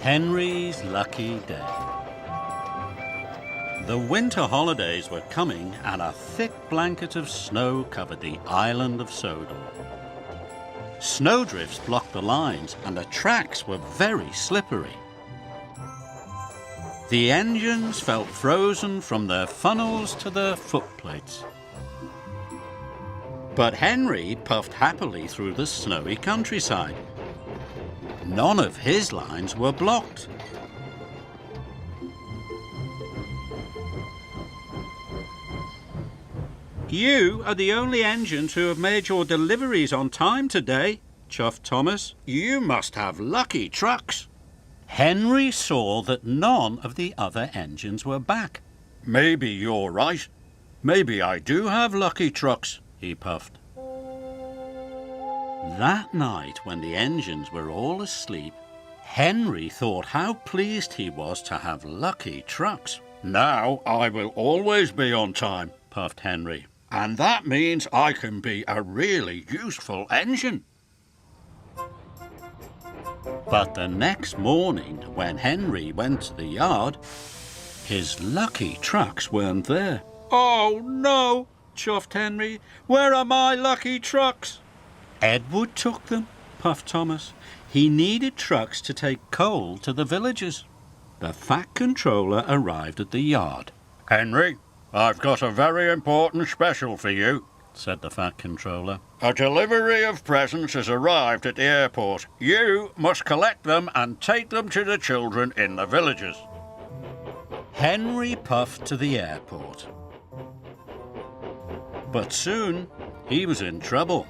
Henry's lucky day. The winter holidays were coming and a thick blanket of snow covered the island of Sodor. Snowdrifts blocked the lines and the tracks were very slippery. The engines felt frozen from their funnels to their footplates. But Henry puffed happily through the snowy countryside. None of his lines were blocked. You are the only engines who have made your deliveries on time today, chuffed Thomas. You must have lucky trucks. Henry saw that none of the other engines were back. Maybe you're right. Maybe I do have lucky trucks, he puffed. That night, when the engines were all asleep, Henry thought how pleased he was to have lucky trucks. Now I will always be on time, puffed Henry. And that means I can be a really useful engine. But the next morning, when Henry went to the yard, his lucky trucks weren't there. Oh no, chuffed Henry. Where are my lucky trucks? Edward took them, puffed Thomas. He needed trucks to take coal to the villagers. The Fat Controller arrived at the yard. Henry, I've got a very important special for you, said the Fat Controller. A delivery of presents has arrived at the airport. You must collect them and take them to the children in the villages. Henry puffed to the airport. But soon he was in trouble.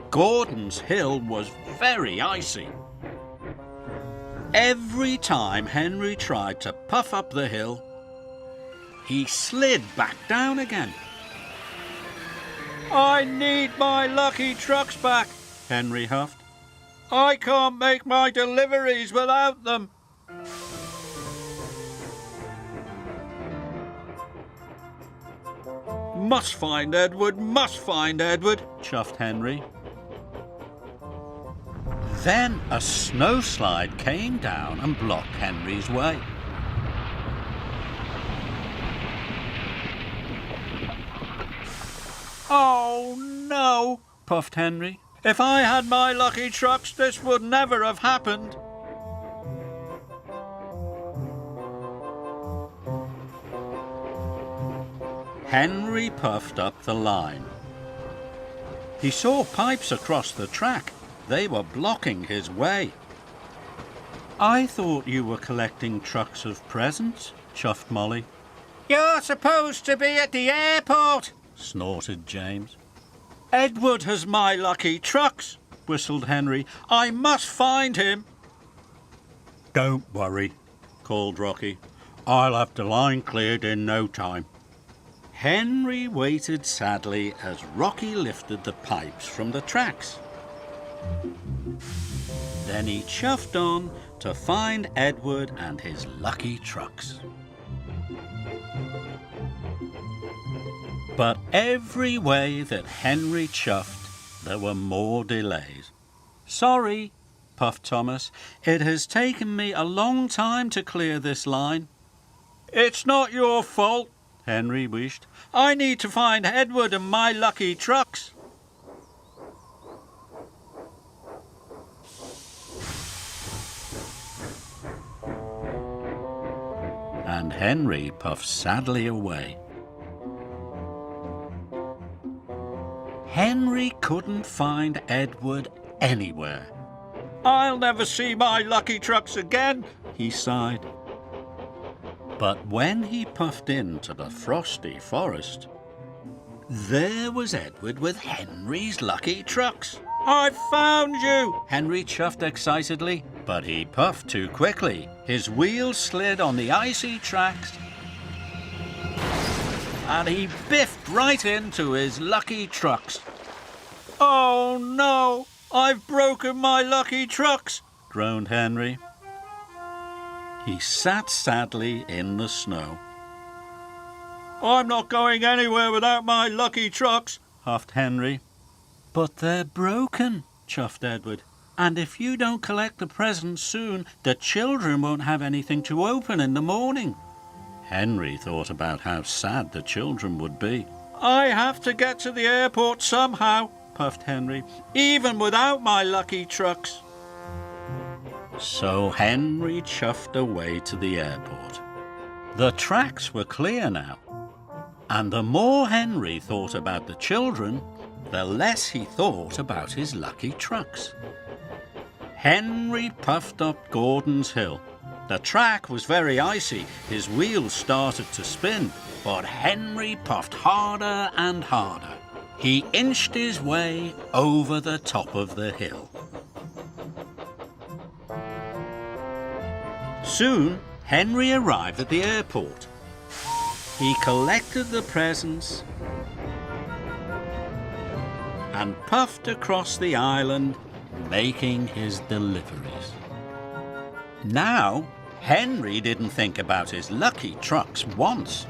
Gordon's hill was very icy. Every time Henry tried to puff up the hill, he slid back down again. I need my lucky trucks back, Henry huffed. I can't make my deliveries without them. Must find Edward, chuffed Henry. Then a snowslide came down and blocked Henry's way. Oh no, puffed Henry. If I had my lucky trucks, this would never have happened. Henry puffed up the line. He saw pipes across the track. They were blocking his way. I thought you were collecting trucks of presents, chuffed Molly. You're supposed to be at the airport, snorted James. Edward has my lucky trucks, whistled Henry. I must find him. Don't worry, called Rocky. I'll have the line cleared in no time. Henry waited sadly as Rocky lifted the pipes from the tracks. Then he chuffed on to find Edward and his lucky trucks. But every way that Henry chuffed, there were more delays. Sorry, puffed Thomas. It has taken me a long time to clear this line. It's not your fault, Henry wished. I need to find Edward and my lucky trucks. And Henry puffed sadly away. Henry couldn't find Edward anywhere. I'll never see my lucky trucks again, he sighed. But when he puffed into the frosty forest, there was Edward with Henry's lucky trucks. I've found you, Henry chuffed excitedly. But he puffed too quickly. His wheels slid on the icy tracks and he biffed right into his lucky trucks. Oh no, I've broken my lucky trucks, groaned Henry. He sat sadly in the snow. I'm not going anywhere without my lucky trucks, huffed Henry. But they're broken, chuffed Edward. And if you don't collect the presents soon, the children won't have anything to open in the morning. Henry thought about how sad the children would be. I have to get to the airport somehow, puffed Henry, even without my lucky trucks. So Henry chuffed away to the airport. The tracks were clear now, and the more Henry thought about the children, the less he thought about his lucky trucks. Henry puffed up Gordon's Hill. The track was very icy. His wheels started to spin, but Henry puffed harder and harder. He inched his way over the top of the hill. Soon, Henry arrived at the airport. He collected the presents and puffed across the island, making his deliveries. Now, Henry didn't think about his lucky trucks once.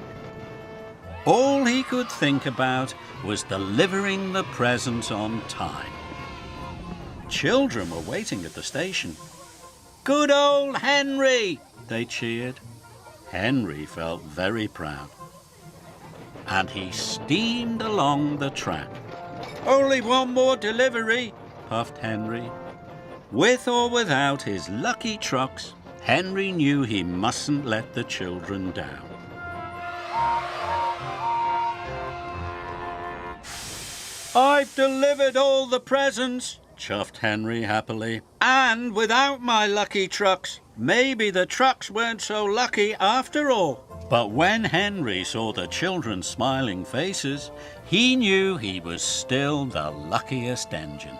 All he could think about was delivering the presents on time. Children were waiting at the station. "Good old Henry!" they cheered. Henry felt very proud, and he steamed along the track. "Only one more delivery," puffed Henry. With or without his lucky trucks, Henry knew he mustn't let the children down. "I've delivered all the presents," chuffed Henry happily. "And without my lucky trucks. Maybe the trucks weren't so lucky after all." But when Henry saw the children's smiling faces, he knew he was still the luckiest engine.